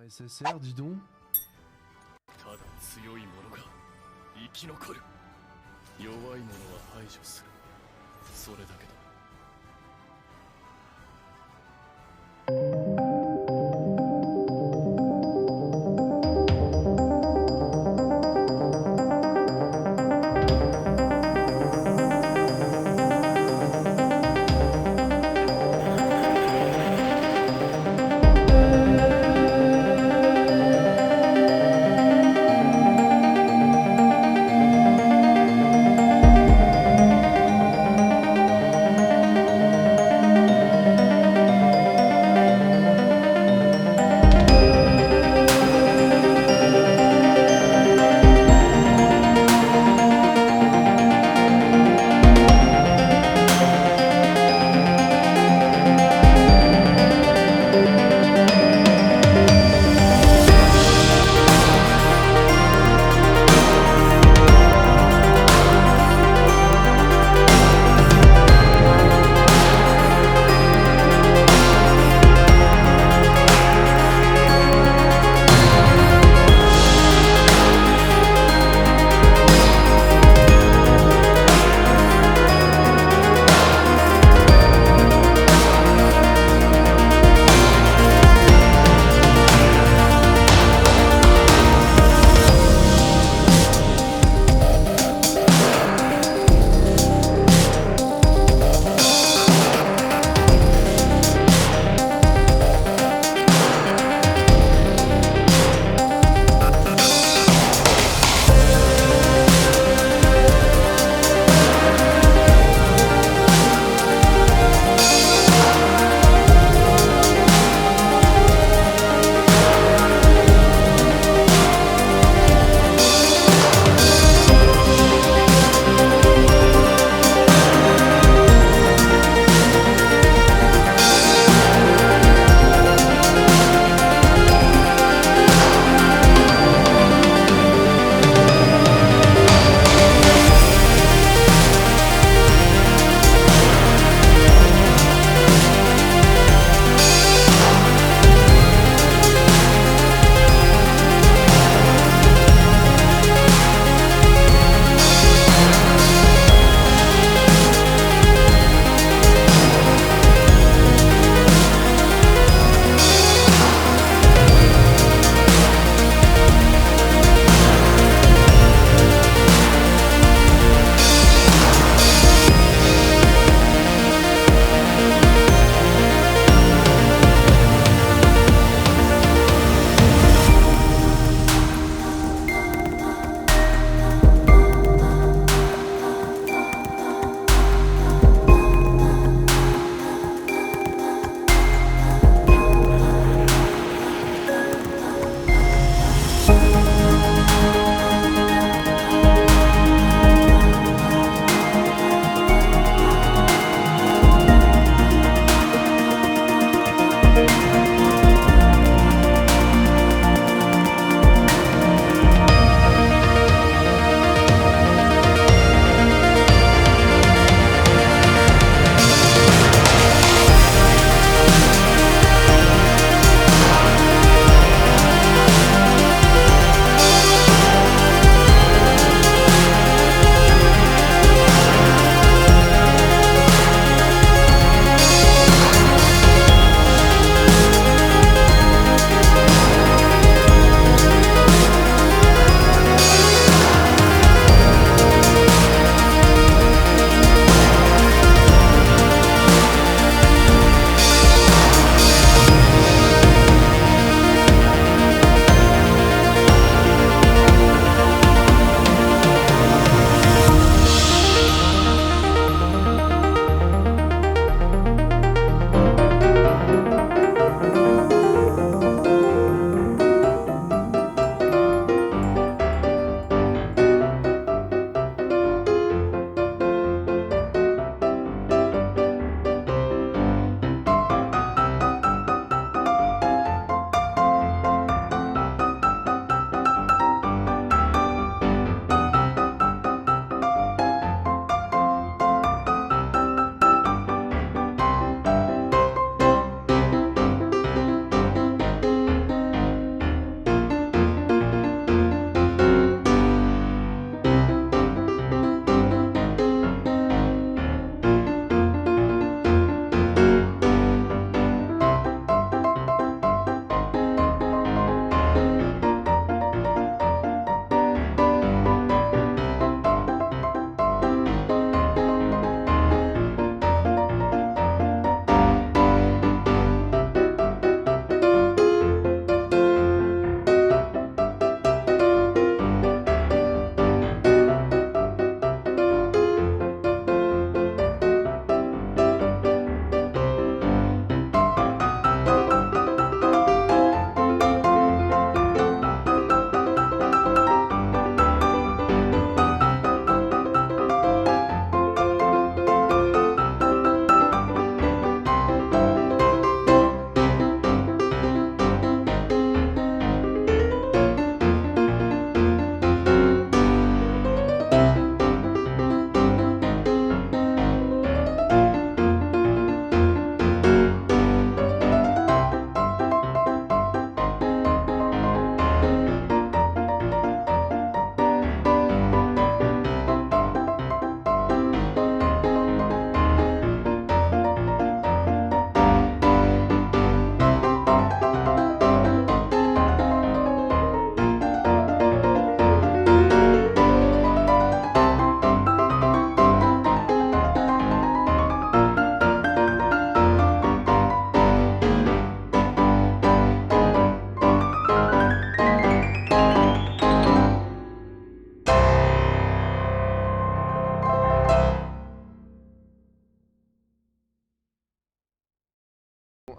SSR, dis donc. ただ強い者が生き残る。弱い者は排除する。それだけだ。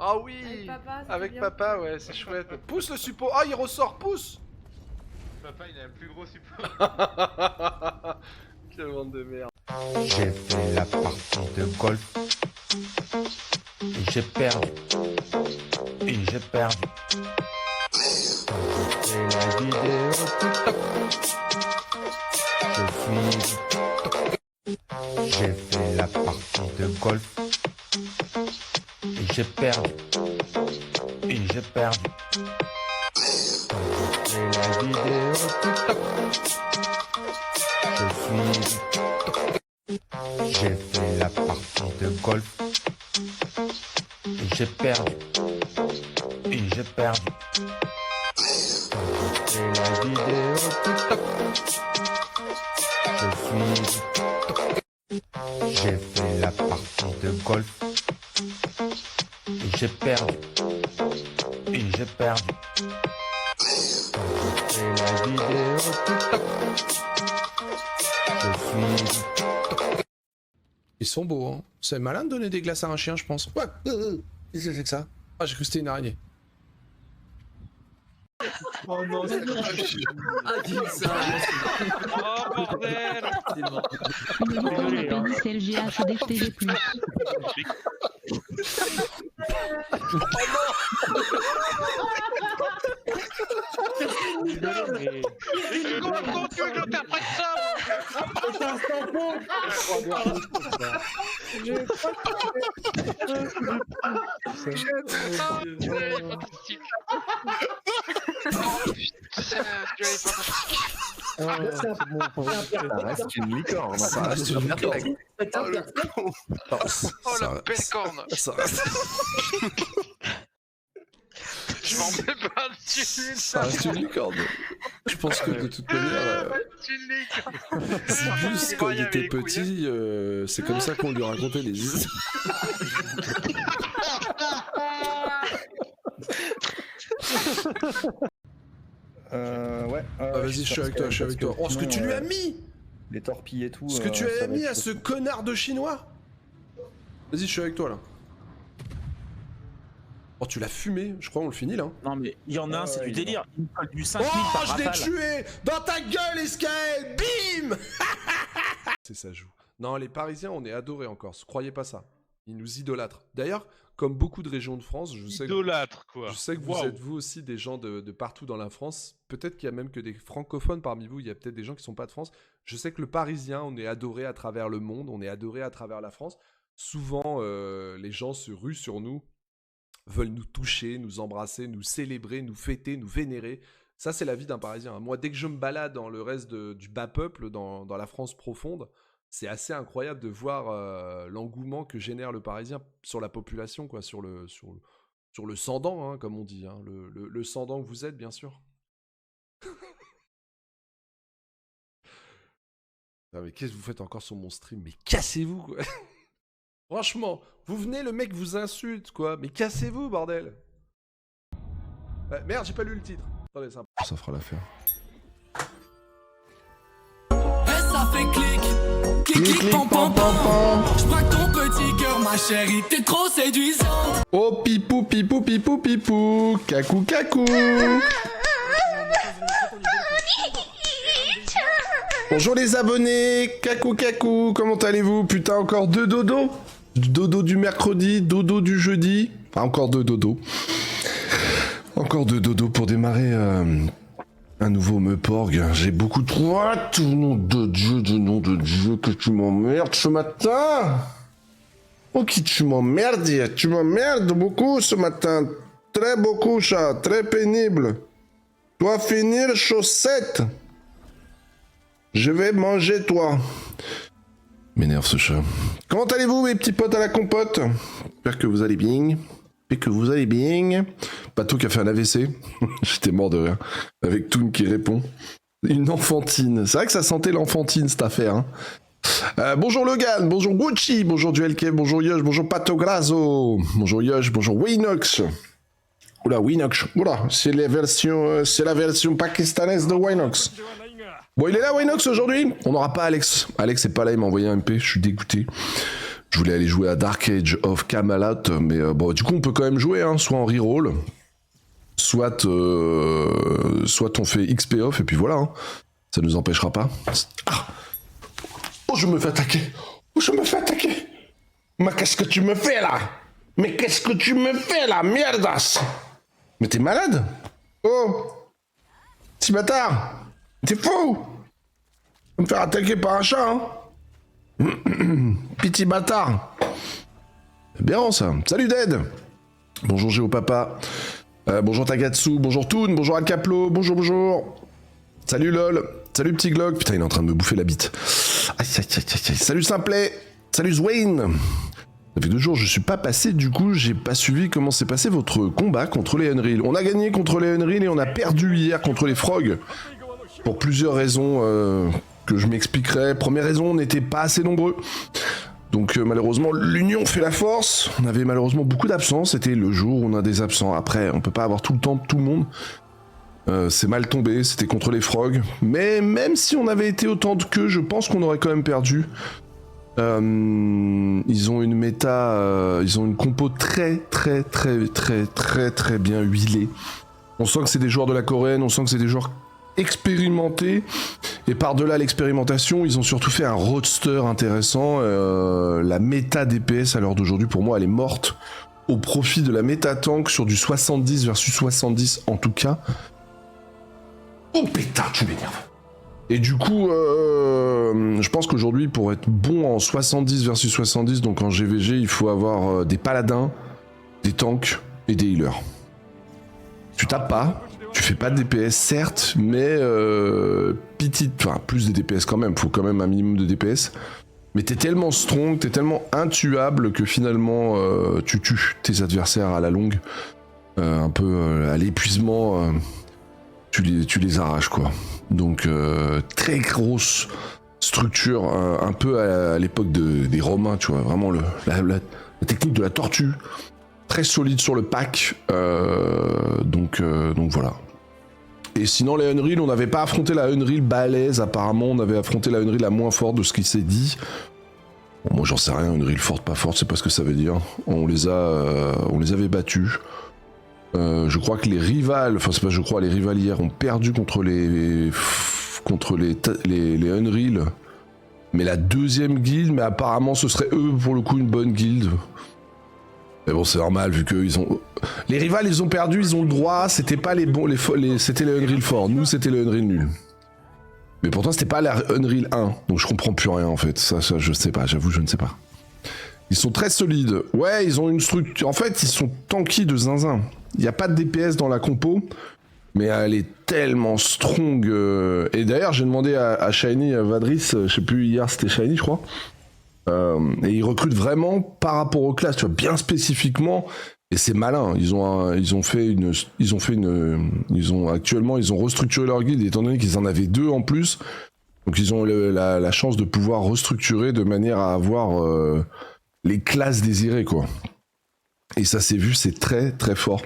Ah oui. Avec papa, ouais, c'est chouette. Pousse le support. Ah, il ressort, pousse. Papa, il a un plus gros support. Quelle bande de merde. J'ai fait la partie de golf et j'ai perdu. Et j'ai perdu. J'ai la vidéo TikTok. Je suis TikTok. J'ai fait la partie de golf et j'ai perdu. Et j'ai perdu. J'ai la vidéo TikTok. Je suis TikTok. J'ai fait la partie de golf et j'ai perdu. Et j'ai perdu. J'ai la vidéo TikTok. Je suis TikTok. J'ai fait la partie de golf et j'ai perdu. Et j'ai perdu. J'ai la vidéo TikTok. Je suis TikTok. Ils sont beaux, hein. C'est malin de donner des glaces à un chien, je pense. Ouais, qu'est-ce que c'est que ça? Ah, j'ai cru que c'était une araignée. Oh non, c'est Ah, dis ça. Oh bordel. Le bouton de pénis LGH DFTG+. Comment tu veux que j'interprète ça? Ça reste une licorne. Ça reste une licorne. Oh la belle corne. Ça reste... Je m'en mets pas dessus. ça reste une licorne. Je pense que de toute manière... c'est juste quand il était petit, c'est comme ça qu'on lui racontait les histoires. Ouais. Ah, vas-y, je suis avec toi, je suis avec toi. Oh, ce que tu lui as mis! Les torpilles et tout. Ce que tu as mis à ce connard de chinois! Vas-y, je suis avec toi là. Oh, tu l'as fumé, je crois on le finit là. Non mais il y en a un, c'est du délire. Il me colle du 5000 Oh, par je l'ai rafale. tué! Dans ta gueule, Escaël! Bim! C'est ça joue. Non, les Parisiens, on est adorés en Corse, croyez pas ça. Ils nous idolâtrent. D'ailleurs, comme beaucoup de régions de France, je sais que vous êtes vous aussi des gens de partout dans la France. Peut-être qu'il y a même que des francophones parmi vous, il y a peut-être des gens qui sont pas de France. Je sais que le Parisien, on est adoré à travers le monde, on est adoré à travers la France. Souvent, les gens se ruent sur nous, veulent nous toucher, nous embrasser, nous célébrer, nous fêter, nous vénérer. Ça, c'est la vie d'un Parisien. Moi, dès que je me balade dans le reste du bas peuple, dans la France profonde, c'est assez incroyable de voir l'engouement que génère le Parisien sur la population, quoi, sur le sang-dent, hein, comme on dit, hein, le sang-dent que vous êtes, bien sûr. Non, mais qu'est-ce que vous faites encore sur mon stream? Mais cassez-vous, quoi. Franchement, vous venez, le mec vous insulte, quoi. Mais cassez-vous, bordel. Merde, j'ai pas lu le titre. Attendez, ça fera l'affaire. Ça fait clic, clic, clic, pam, pam, pam. J'braque ton petit cœur, ma chérie, t'es trop séduisante. Oh, pipou, pipou, pipou, pipou. Cacou, cacou. Bonjour les abonnés. Cacou, cacou. Comment allez-vous? Putain, encore 2 dodos. Dodo du mercredi, dodo du jeudi. Enfin, encore 2 dodos. Encore 2 dodos pour démarrer un nouveau Meuporg. J'ai beaucoup trop hâte. Nom de Dieu, que tu m'emmerdes ce matin. Oh, qui tu m'emmerdes. Tu m'emmerdes beaucoup ce matin. Très beaucoup, chat. Très pénible. Toi, finir chaussette. Je vais manger, toi. M'énerve ce chat. Comment allez-vous, mes petits potes à la compote? J'espère que vous allez bien. Pato qui a fait un AVC. J'étais mort de rire. Avec Toon qui répond. Une enfantine. C'est vrai que ça sentait l'enfantine, cette affaire. Hein. Bonjour Logan, bonjour Gucci, bonjour Duelke, bonjour Yosh, bonjour Pato Grazo. Bonjour Yosh, bonjour Winox. Oula, Winox. Oula, c'est la version pakistanaise de Winox. Bon, il est là, Winox, aujourd'hui? On n'aura pas Alex. Alex est pas là, il m'a envoyé un MP, je suis dégoûté. Je voulais aller jouer à Dark Age of Camelot, mais bon, du coup, on peut quand même jouer, hein, soit en reroll, soit on fait XP off, et puis voilà, hein. Ça nous empêchera pas. Ah, oh, je me fais attaquer. Oh, je me fais attaquer. Mais qu'est-ce que tu me fais là? Mais qu'est-ce que tu me fais là, mierdas? Mais t'es malade? Oh, petit bâtard. T'es fou. Me faire attaquer par un chat, hein? Petit bâtard. C'est bien ça. Salut Dead. Bonjour Géopapa. Bonjour Tagatsu. Bonjour Toon. Bonjour Alcaplo. Bonjour. Salut LOL. Salut Petit Glock. Putain, il est en train de me bouffer la bite. Aïe, aïe, aïe, aïe, aïe. Salut Simplet. Salut Zwain. Ça fait 2 jours, je suis pas passé, du coup, j'ai pas suivi comment s'est passé votre combat contre les Unreal. On a gagné contre les Unreal et on a perdu hier contre les Frogs. Pour plusieurs raisons que je m'expliquerai. Première raison, on n'était pas assez nombreux. Donc malheureusement, l'union fait la force. On avait malheureusement beaucoup d'absents. C'était le jour où on a des absents. Après, on peut pas avoir tout le temps tout le monde. C'est mal tombé, c'était contre les Frogs. Mais même si on avait été autant que, je pense qu'on aurait quand même perdu. Ils ont une méta, ils ont une compo très bien huilée. On sent que c'est des joueurs de la coréenne, on sent que c'est des joueurs expérimentés. Et par-delà l'expérimentation, ils ont surtout fait un roadster intéressant. La méta DPS à l'heure d'aujourd'hui, pour moi, elle est morte au profit de la méta tank sur du 70 versus 70 en tout cas. Oh pétard, tu m'énerves. Et du coup, je pense qu'aujourd'hui, pour être bon en 70 versus 70, donc en GVG, il faut avoir des paladins, des tanks et des healers. Tu tapes pas, tu fais pas de DPS, certes, mais plus des DPS quand même, faut quand même un minimum de DPS. Mais t'es tellement strong, t'es tellement intuable que finalement, tu tues tes adversaires à la longue, un peu à l'épuisement. Tu les arraches quoi. Donc très grosse structure, un peu à l'époque des Romains, tu vois, vraiment la technique de la tortue, très solide sur le pack, donc voilà. Et sinon les Unreal, on n'avait pas affronté la Unreal balèze apparemment, on avait affronté la Unreal la moins forte de ce qui s'est dit. Bon, moi j'en sais rien, Unreal forte, pas forte, c'est pas ce que ça veut dire. On les avait battus. Je crois que les rivales, enfin c'est pas je crois, les rivales hier ont perdu contre les Unreal, mais la deuxième guilde, mais apparemment ce serait eux pour le coup une bonne guilde. Mais bon c'est normal vu que les rivales ils ont perdu, ils ont le droit, c'était pas les bons, c'était les Unreal forts, nous c'était les Unreal nuls. Mais pourtant c'était pas la Unreal 1, donc je comprends plus rien en fait, ça je sais pas, j'avoue je ne sais pas. Ils sont très solides, ouais ils ont une structure, en fait ils sont tanky de zinzin. Il n'y a pas de DPS dans la compo, mais elle est tellement strong. Et d'ailleurs, j'ai demandé à Shiny, à Vadris, je sais plus, hier c'était Shiny, je crois. Et ils recrutent vraiment par rapport aux classes, tu vois, bien spécifiquement. Et c'est malin. Actuellement, ils ont restructuré leur guilde, étant donné qu'ils en avaient 2 en plus. Donc, ils ont la chance de pouvoir restructurer de manière à avoir les classes désirées, quoi. Et ça s'est vu, c'est très très fort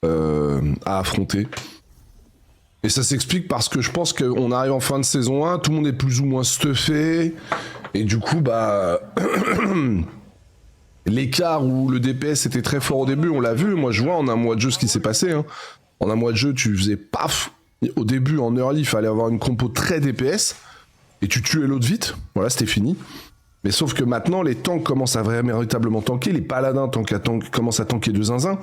à affronter. Et ça s'explique parce que je pense qu'on arrive en fin de saison 1, tout le monde est plus ou moins stuffé. Et du coup, bah... l'écart où le DPS était très fort au début, on l'a vu. Moi, je vois en un mois de jeu ce qui s'est passé. Hein. En un mois de jeu, tu faisais paf. Au début, en early, il fallait avoir une compo très DPS. Et tu tuais l'autre vite. Voilà, c'était fini. Mais sauf que maintenant, les tanks commencent à véritablement tanker, les paladins commencent à tanker de zinzin.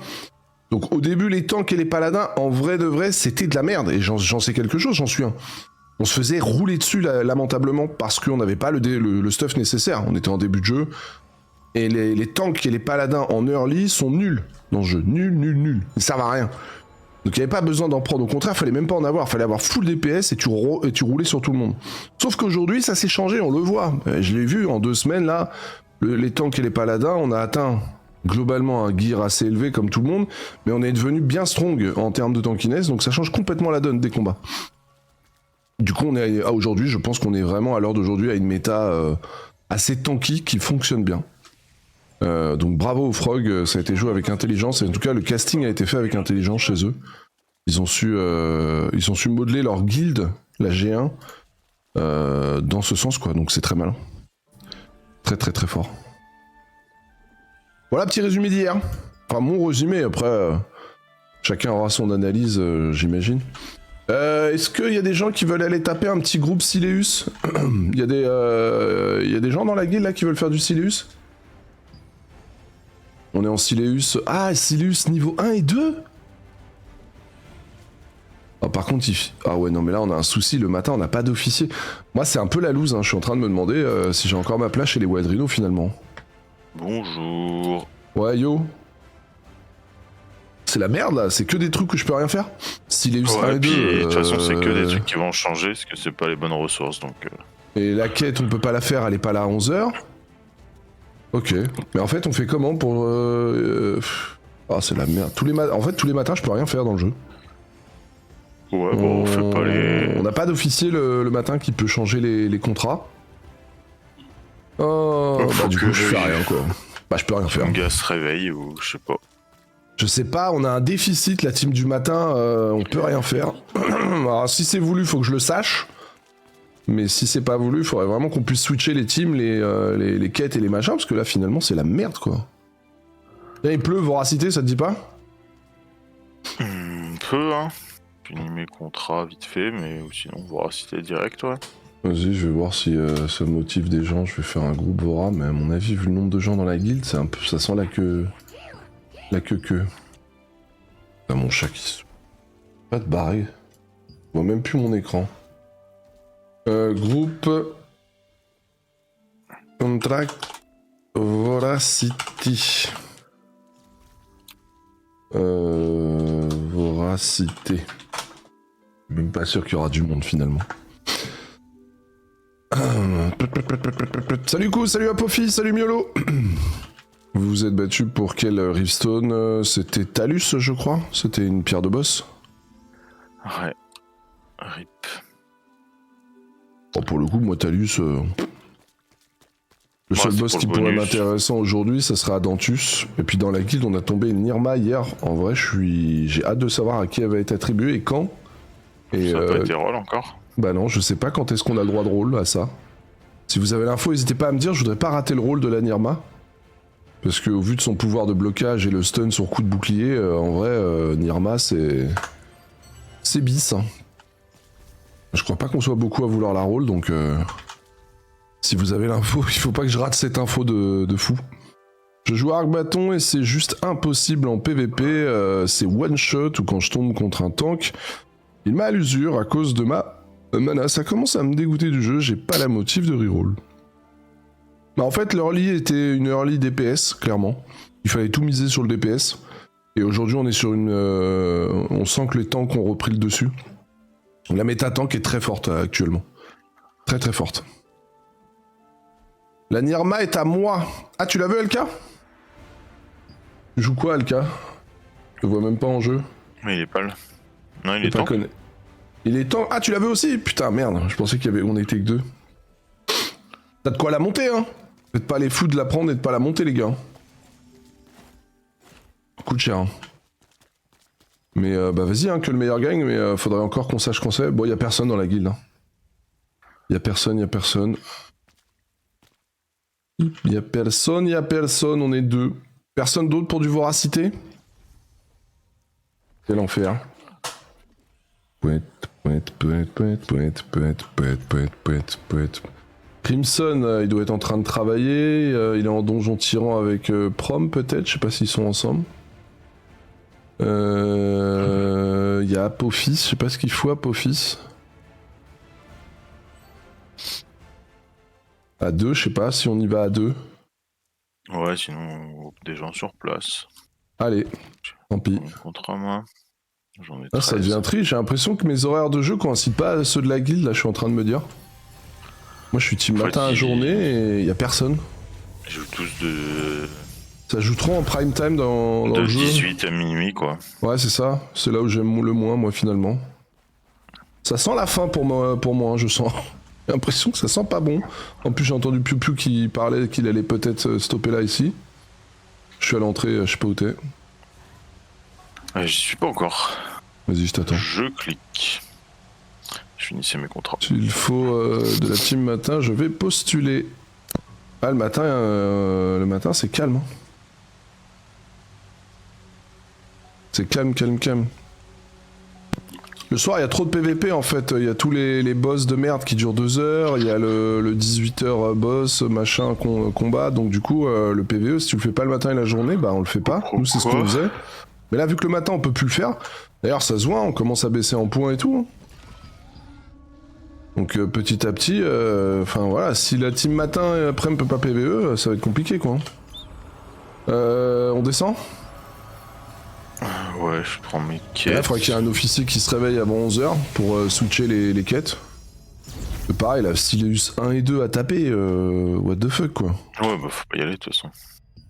Donc au début, les tanks et les paladins, en vrai de vrai, c'était de la merde. Et j'en sais quelque chose, j'en suis un. On se faisait rouler dessus lamentablement parce qu'on n'avait pas le stuff nécessaire. On était en début de jeu. Et les tanks et les paladins en early sont nuls dans le jeu. Nuls. Ils servent à rien. Donc il n'y avait pas besoin d'en prendre, au contraire, il fallait même pas en avoir, il fallait avoir full DPS et tu roulais sur tout le monde. Sauf qu'aujourd'hui, ça s'est changé, on le voit. Je l'ai vu en 2 semaines, là, les tanks et les paladins, on a atteint globalement un gear assez élevé comme tout le monde, mais on est devenu bien strong en termes de tankiness, donc ça change complètement la donne des combats. Du coup, aujourd'hui, je pense qu'on est vraiment à l'heure d'aujourd'hui à une méta assez tanky qui fonctionne bien. Donc bravo aux Frogs, ça a été joué avec intelligence, et en tout cas le casting a été fait avec intelligence chez eux. Ils ont su modeler leur guilde, la G1, dans ce sens quoi, donc c'est très malin. Très très très fort. Voilà, petit résumé d'hier. Enfin, mon résumé, après, chacun aura son analyse, j'imagine. Est-ce qu'il y a des gens qui veulent aller taper un petit groupe Sileus? Il y a des gens dans la guilde là qui veulent faire du Sileus? On est en Sileus. Ah, Sileus niveau 1 et 2? Ah, par contre, ah ouais, non, mais là, on a un souci. Le matin, on n'a pas d'officier. Moi, c'est un peu la loose. Hein. Je suis en train de me demander si j'ai encore ma place chez les Wadrino, finalement. Bonjour. Ouais, yo. C'est la merde, là. C'est que des trucs que je peux rien faire. Sileus 1 et 2... De toute façon, c'est que des trucs qui vont changer, parce que c'est pas les bonnes ressources, donc... Et la quête, on peut pas la faire, elle est pas là à 11h. Ok. Mais en fait, on fait comment pour... Ah, c'est la merde. En fait, tous les matins, je peux rien faire dans le jeu. Ouais, bon, on fait pas les... On n'a pas d'officier le matin qui peut changer les contrats. Oh, bah du coup, je fais rien, quoi. Bah, je peux rien faire. Un gars se réveille, ou je sais pas. Je sais pas, on a un déficit, la team du matin, on peut rien faire. Alors, si c'est voulu, faut que je le sache. Mais si c'est pas voulu, il faudrait vraiment qu'on puisse switcher les teams, les quêtes et les machins, parce que là, finalement, c'est la merde, quoi. Là, il pleut, Voracité, ça te dit pas? Peu, hein. Finis mes contrats vite fait, mais sinon, Voracité direct, ouais. Vas-y, je vais voir si ça motive des gens. Je vais faire un groupe Vora, mais à mon avis, vu le nombre de gens dans la guilde, c'est un peu, ça sent la queue. La queue. Ah, mon chat qui se... Pas de barrer. Je vois même plus mon écran. Groupe... Contract... Voracity. Voracité. Même pas sûr qu'il y aura du monde finalement. Salut Kou, salut Apophis, salut Miolo. Vous vous êtes battu pour quel Rivestone? C'était Talus, je crois. C'était une pierre de boss. Ouais. RIP. Oh, pour le coup, moi, Talus... Le seul boss qui pourrait m'intéresser aujourd'hui, ça serait Adantus. Et puis dans la guilde, on a tombé une Nirma hier. En vrai, j'ai hâte de savoir à qui elle va être attribuée et quand. Et ça n'a pas été rôle encore? Bah non, je sais pas quand est-ce qu'on a le droit de rôle à ça. Si vous avez l'info, n'hésitez pas à me dire, je voudrais pas rater le rôle de la Nirma. Parce qu'au vu de son pouvoir de blocage et le stun sur coup de bouclier, en vrai, Nirma, c'est bis. Hein. Je crois pas qu'on soit beaucoup à vouloir la rôle, donc... Si vous avez l'info, il faut pas que je rate cette info de fou. Je joue à Arc-Bâton et c'est juste impossible en PVP, c'est one-shot ou quand je tombe contre un tank. Il m'a à l'usure à cause de ma mana. Ça commence à me dégoûter du jeu, j'ai pas la motive de reroll. Bah en fait, l'early était une early DPS, clairement. Il fallait tout miser sur le DPS. Et aujourd'hui, on est sur une... on sent que les tanks ont repris le dessus. La méta tank est très forte actuellement. Très très forte. La Nirma est à moi. Ah, tu l'as vu, LK? Tu joues quoi, LK? Je le vois même pas en jeu. Mais il est pas là. Non, il est temps. Il est temps. Ah, tu l'as vu aussi? Putain, merde. Je pensais qu'on était que deux. T'as de quoi la monter, hein? Faites pas les fous de la prendre et de pas la monter, les gars. Coûte cher. Hein. Mais bah vas-y, hein, que le meilleur gagne, mais faudrait encore qu'on sache qu'on sait. Bon, y a personne dans la guilde. Hein. Y a personne. Y'a personne, on est deux. Personne d'autre pour du Voracité? Quel enfer. Crimson, il doit être en train de travailler. Il est en donjon tyran avec Prom, peut-être. Je sais pas s'ils sont ensemble. Il y a Apophis. Je sais pas ce qu'il faut, Apophis. À deux, je sais pas si on y va à deux. Ouais, sinon, des gens sur place. Allez, tant pis. Contre moi. J'en ai ah, ça devient triste, j'ai l'impression que mes horaires de jeu coïncident pas à ceux de la guilde, là, je suis en train de me dire. Moi, je suis team matin à journée et y a personne. Ils jouent tous de... Ça joue trop en prime time dans le jeu. De 18 à minuit, quoi. Ouais, c'est ça. C'est là où j'aime le moins, moi, finalement. Ça sent la fin pour moi, hein, je sens. J'ai l'impression que ça sent pas bon. En plus, j'ai entendu Piu Piu qui parlait qu'il allait peut-être stopper là, ici. Je suis à l'entrée, je sais pas où t'es. J'y suis pas encore. Vas-y, je t'attends. Je clique. Je finissais mes contrats. S'il faut de la team matin, je vais postuler. Ah, le matin c'est calme. Hein. C'est calme. Le soir, il y a trop de PVP en fait. Il y a tous les boss de merde qui durent 2 heures. Il y a le 18h boss, machin, combat. Donc, du coup, le PVE, si tu le fais pas le matin et la journée, bah on le fait pas. Nous, c'est ce qu'on faisait. Mais là, vu que le matin, on peut plus le faire. D'ailleurs, ça se voit, on commence à baisser en points et tout. Donc, petit à petit, enfin voilà, si la team matin et après ne peut pas PVE, ça va être compliqué quoi. On descend ? Ouais, je prends mes Là, quêtes. il faudrait qu'il y ait un officier qui se réveille avant 11h pour switcher les quêtes. Pareil, là, Sileus 1 et 2 à taper, what the fuck quoi. Ouais, bah faut pas y aller de toute façon.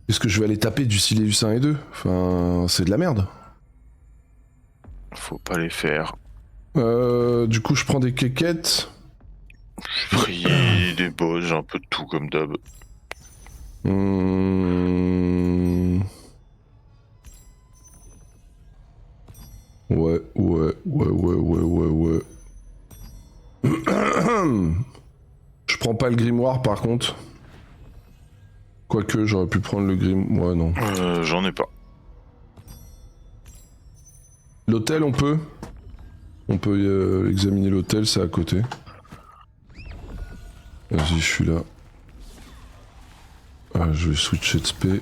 Est-ce que je vais aller taper du Sileus 1 et 2 ? Enfin, c'est de la merde. Faut pas les faire. Du coup, je prends des quéquettes. J'ai pris des boss, j'ai un peu de tout comme d'hab. Ouais. Je prends pas le grimoire par contre. Quoique j'aurais pu prendre le grimoire. Ouais, non. J'en ai pas. L'hôtel, on peut ? On peut examiner l'hôtel, c'est à côté. Vas-y, je suis là. Ah, je vais switcher de spé.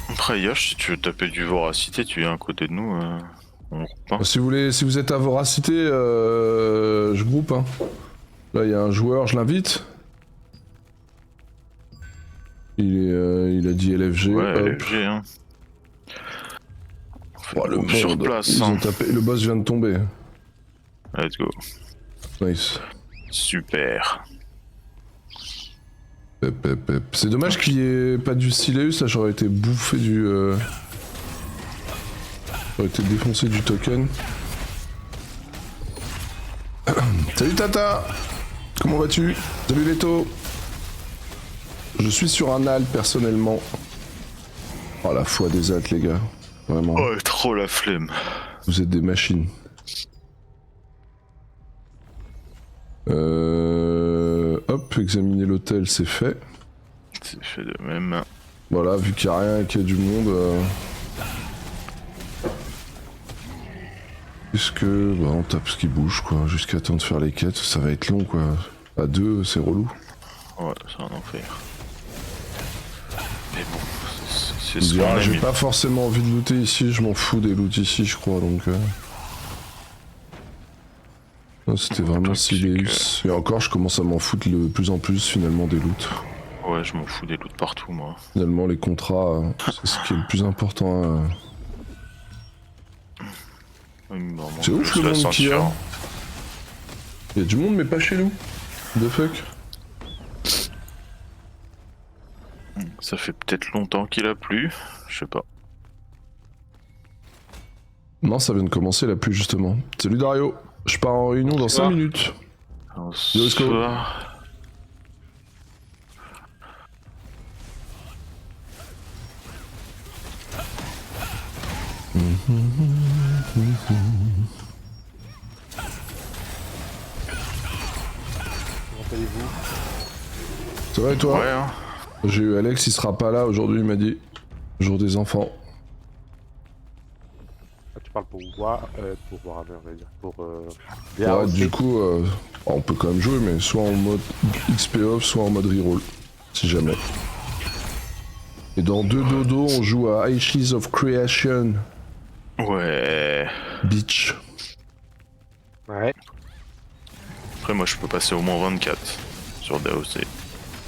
Après, Yosh, si tu veux taper du voracité, tu viens à côté de nous. On groupe pas. Si vous êtes à voracité, je groupe. Hein. Là, il y a un joueur, je l'invite. Il a dit LFG. Ouais, hop. LFG, hein. Oh, le sur monde, place, ils hein. ont tapé. Le boss vient de tomber. Let's go. Nice. Super. Pep. C'est dommage qu'il y ait pas du Sileus, là j'aurais été bouffé du... J'aurais été défoncé du token. Salut Tata. Comment vas-tu? Salut Leto. Je suis sur un alt personnellement. Oh la foi des alts les gars. Vraiment. Oh, trop la flemme. Vous êtes des machines. Hop, examiner l'hôtel, c'est fait. C'est fait de même. Voilà, vu qu'il n'y a rien et qu'il y a du monde. Est-ce que... Bah, on tape ce qui bouge, quoi, jusqu'à temps de faire les quêtes. Ça va être long, quoi. À 2, c'est relou. Ouais, c'est un enfer. Mais bon, c'est ce qu'on a J'ai mis. pas forcément envie de looter ici, je m'en fous des loots ici, je crois, donc... Non, c'était vraiment Sileus. Et encore, je commence à m'en foutre de plus en plus, finalement, des loots. Ouais, je m'en fous des loots partout, moi. Finalement, les contrats, c'est ce qui est le plus important. C'est ouf le monde qu'il y a. Il y a du monde, mais pas chez nous. The fuck. Ça fait peut-être longtemps qu'il a plu, je sais pas. Non, ça vient de commencer la pluie, justement. Salut Dario. Je pars en réunion dans 5 minutes. Let's go. Comment allez-vous? Ça va et toi? Ouais, hein. J'ai eu Alex, il sera pas là aujourd'hui, il m'a dit. Jour des enfants. Tu parles pour voir, on va dire, pour... Ouais, du coup, on peut quand même jouer, mais soit en mode XP off, soit en mode reroll. Si jamais. Et dans 2 dodo, on joue à Ashes of Creation. Ouais. Beach. Ouais. Après, moi, je peux passer au moins 24 sur DOC.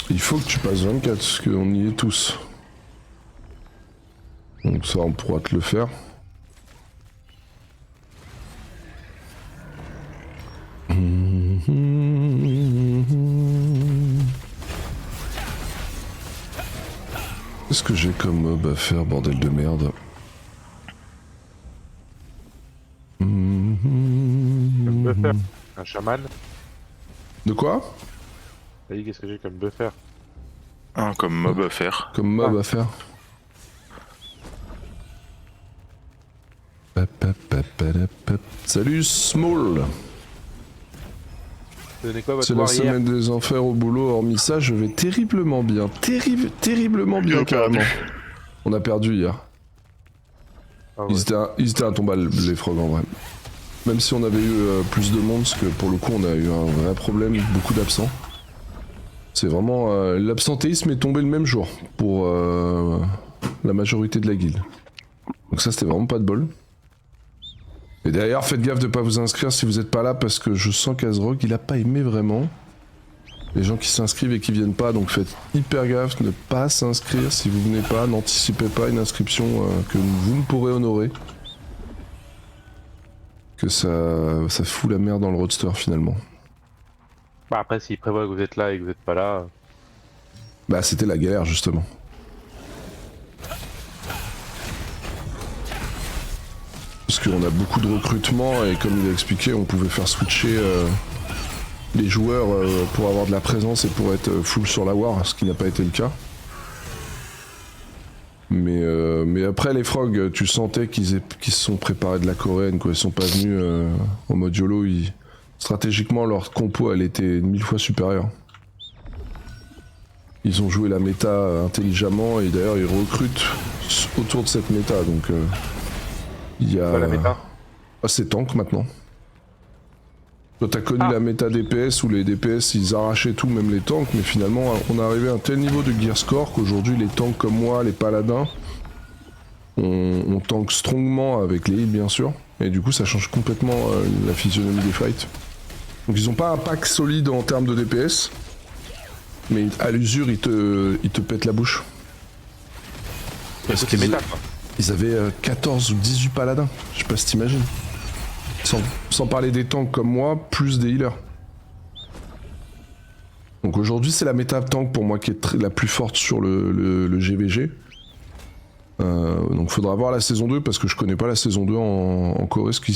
Il faut que tu passes 24, parce qu'on y est tous. Donc ça, on pourra te le faire. Qu'est-ce que j'ai comme mob à faire, bordel de merde? Comme buffer. Un chaman. De quoi? T'as dit qu'est-ce que j'ai comme buffer? Un comme mob à faire. Comme mob à faire. Salut Small. C'est la semaine des enfers au boulot, hormis ça, je vais terriblement bien. Terriblement bien, carrément. On a perdu hier. Ils étaient intombables, les frogs, en vrai. Même si on avait eu plus de monde, parce que pour le coup, on a eu un vrai problème, beaucoup d'absents. C'est vraiment... l'absentéisme est tombé le même jour, pour la majorité de la guilde. Donc ça, c'était vraiment pas de bol. Et d'ailleurs, faites gaffe de pas vous inscrire si vous êtes pas là, parce que je sens qu'Azrog, il a pas aimé vraiment les gens qui s'inscrivent et qui viennent pas, donc faites hyper gaffe, ne pas s'inscrire si vous venez pas, n'anticipez pas une inscription que vous ne pourrez honorer. Que ça fout la merde dans le roadster finalement. Bah après, s'il prévoit que vous êtes là et que vous êtes pas là... Bah c'était la galère justement. Parce qu'on a beaucoup de recrutement et comme il a expliqué, on pouvait faire switcher les joueurs pour avoir de la présence et pour être full sur la war, ce qui n'a pas été le cas. Mais après les frogs, tu sentais qu'ils se sont préparés de la coréenne, quoi. Ils sont pas venus en mode YOLO. Stratégiquement, leur compo, elle était 1000 fois supérieure. Ils ont joué la méta intelligemment et d'ailleurs ils recrutent autour de cette méta, donc il y a... la méta c'est tank maintenant. Toi t'as connu la méta DPS où les DPS ils arrachaient tout, même les tanks, mais finalement on est arrivé à un tel niveau de gear score qu'aujourd'hui les tanks comme moi, les paladins, on tank strongement avec les hits bien sûr, et du coup ça change complètement la physionomie des fights. Donc ils ont pas un pack solide en termes de DPS, mais à l'usure ils te pètent la bouche. Parce qu'ils ils avaient 14 ou 18 paladins, je sais pas si t'imagines. Sans parler des tanks comme moi, plus des healers. Donc aujourd'hui c'est la méta tank pour moi qui est la plus forte sur le GVG. Donc faudra voir la saison 2 parce que je connais pas la saison 2 en Corée ce qui se passe.